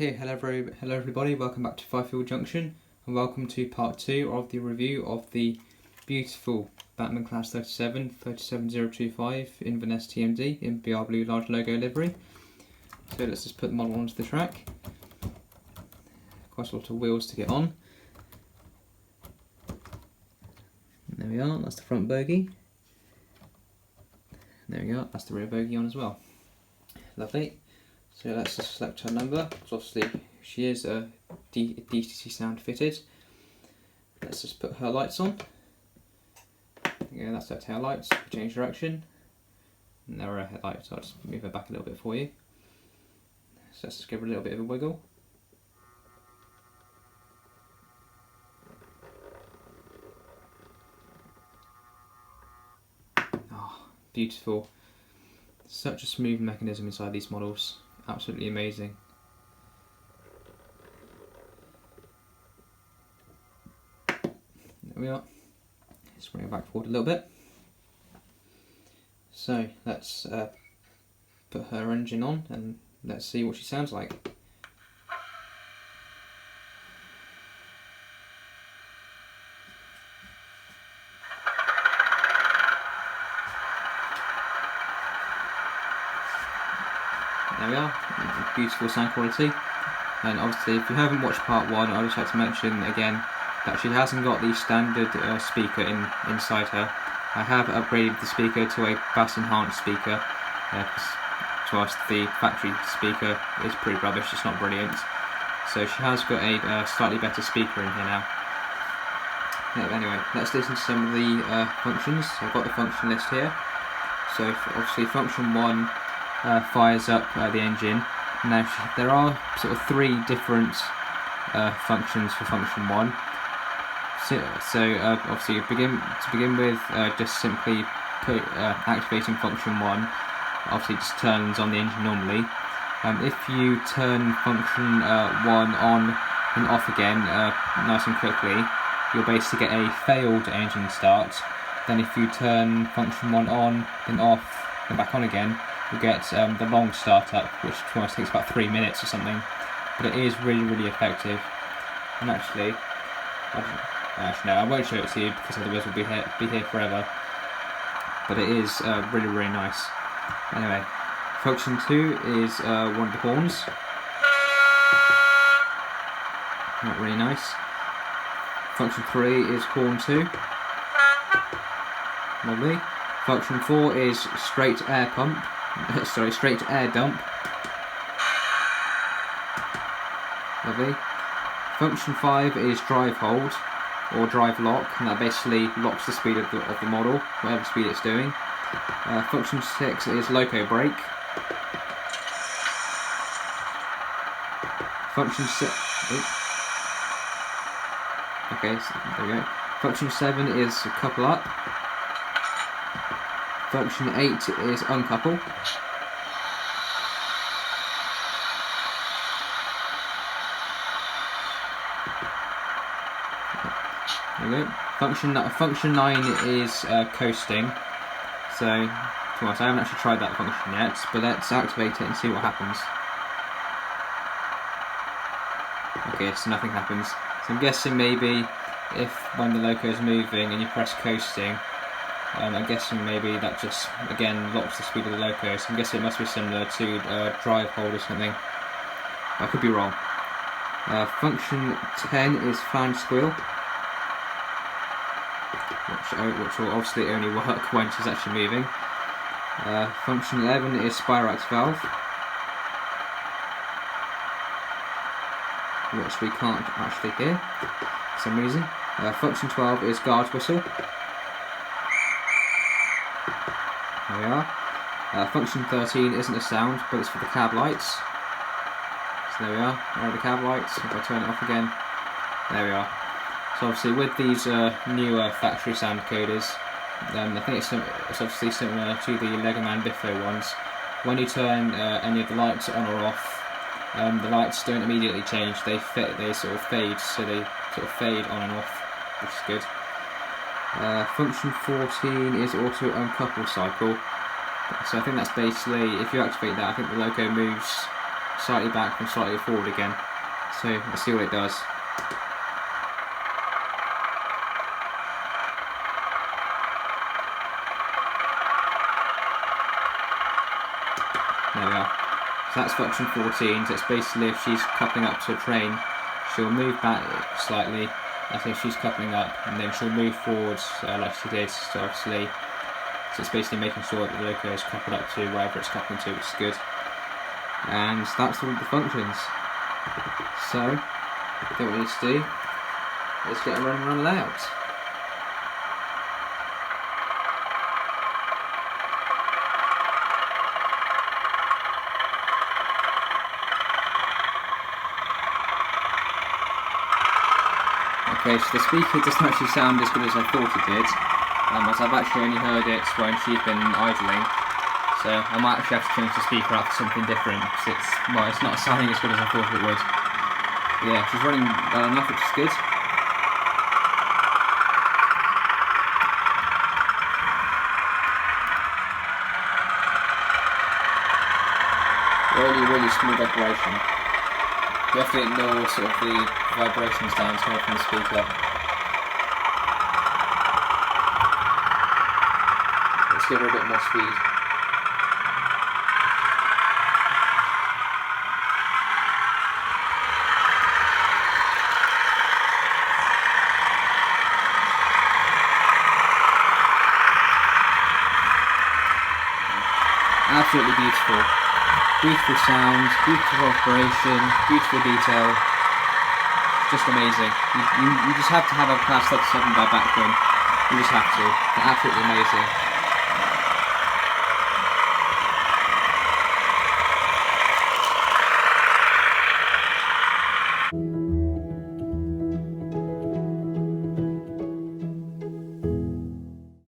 Okay, hello everybody, welcome back to Fifield Junction and welcome to part 2 of the review of the beautiful Bachmann Class 37025 Inverness TMD in BR Blue large logo livery. So let's just put the model onto the track. Quite a lot of wheels to get on. There we are, that's the front bogie. There we go, that's the rear bogie on as well. Lovely. So let's just select her number, because obviously she is a DCC sound fitted. Let's just put her lights on. Yeah, that's her tail lights. Change direction. And there are her headlights. I'll just move her back a little bit for you. So let's just give her a little bit of a wiggle. Oh, beautiful. Such a smooth mechanism inside these models. Absolutely amazing. There we are. Let's bring it back forward a little bit. So let's put her engine on and let's see what she sounds like. There we are, beautiful sound quality. And obviously if you haven't watched part 1, I'd just like to mention again that she hasn't got the standard speaker inside her. I have upgraded the speaker to a bass enhanced speaker. To us the factory speaker is pretty rubbish, it's not brilliant. So she has got a slightly better speaker in here now. Anyway, let's listen to some of the functions. I've got the function list here. So obviously function 1 fires up the engine. Now there are sort of 3 different functions for function 1. So obviously to begin with, just simply activating function 1. Obviously just turns on the engine normally. If you turn function 1 on and off again nice and quickly, you'll basically get a failed engine start. Then if you turn function 1 on, then off, then back on again, you'll get the long startup, which almost takes about 3 minutes or something. But it is really effective. And actually no, I won't show it to you because otherwise we'll be here forever. But it is really nice. Anyway, function 2 is one of the horns. Not really nice. Function 3 is horn 2. Lovely. Function 4 is straight air pump. Sorry, straight air dump. Lovely. Function 5 is drive hold or drive lock, and that basically locks the speed of the model, whatever speed it's doing. Function 6 is loco brake. Function 6. Okay, so there we go. Function 7 is couple up. Function 8 is uncouple. There we go. Function 9 is coasting. So, to be honest, I haven't actually tried that function yet, but let's activate it and see what happens. Okay, so nothing happens. So I'm guessing maybe if when the loco is moving and you press coasting, I'm guessing maybe that just, again, locks the speed of the loco. So I'm guessing it must be similar to drive hold or something. I could be wrong. Function 10 is flange squeal, which will obviously only work when she's actually moving. Function 11 is Spirax valve, which we can't actually hear for some reason. Function 12 is guard whistle. There we are. Function 13 isn't a sound, but it's for the cab lights. So there we are. There are the cab lights. If I turn it off again, there we are. So obviously with these newer factory sound coders, I think it's obviously similar to the Legoman Biffo ones. When you turn any of the lights on or off, the lights don't immediately change. They sort of fade, so they sort of fade on and off, which is good. Function 14 is auto uncouple cycle. So I think that's basically, if you activate that, I think the loco moves slightly back and slightly forward again. So let's see what it does. There we are. So that's function 14. So it's basically if she's coupling up to a train, she'll move back slightly as if she's coupling up, and then she'll move forwards like she did. So obviously, so it's basically making sure that the loco is coupled up to wherever it's coupling to, which is good. And that's all the functions. So, I think what we need to do is get a running around the layout. Okay, so the speaker doesn't actually sound as good as I thought it did, as I've actually only heard it when she's been idling. So I might actually have to change the speaker up for something different, because it's not sounding as good as I thought it would. Yeah, she's running well enough, which is good. Really smooth operation. You have to ignore sort of the vibrations down coming from the speaker. Let's give her a bit more speed. Absolutely beautiful. Beautiful sound, beautiful operation, beautiful detail. Just amazing. You just have to have a Class 37 by Bachmann. You just have to. They're absolutely amazing.